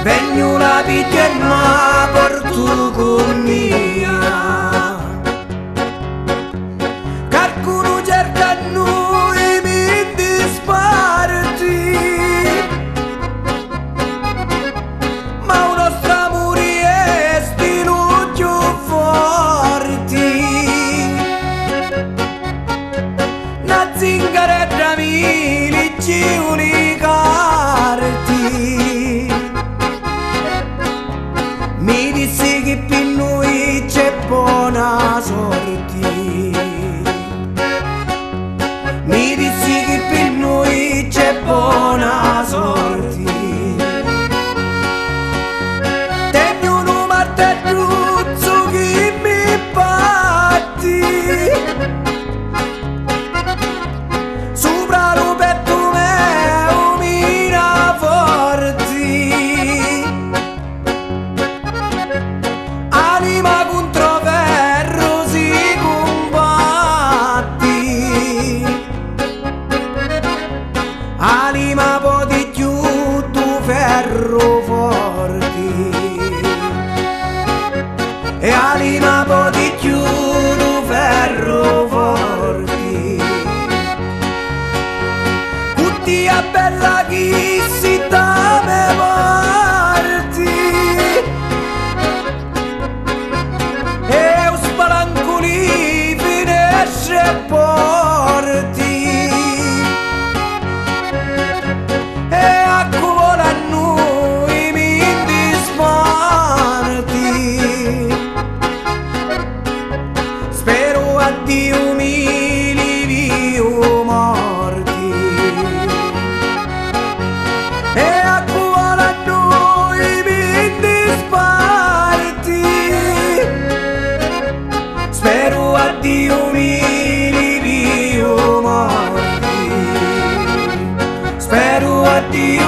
Vengo la picchia e ma porto con mia. Qualcuno cerca noi mi disparti, ma un nostro amore è stilo più forti. Una zingaretta mili giuli carti. Mi dissi che per noi c'è buona sorte. Mi dissi che per noi c'è buona sorte. Tengo un martelluzzo che mi batti sopra lo petto mio mina forti. Anima contro ferro si combatti, anima po' di più tu ferro forti, e anima po' di più tu ferro forti. Tutti a bella chi si da me parti, e un spalancoli finesce e porti, e accomoda a noi mi disparti. Spero a Dio mi livio morti, e accomoda a noi mi disparti. Spero a Dio mi livio morti. Spero a Dio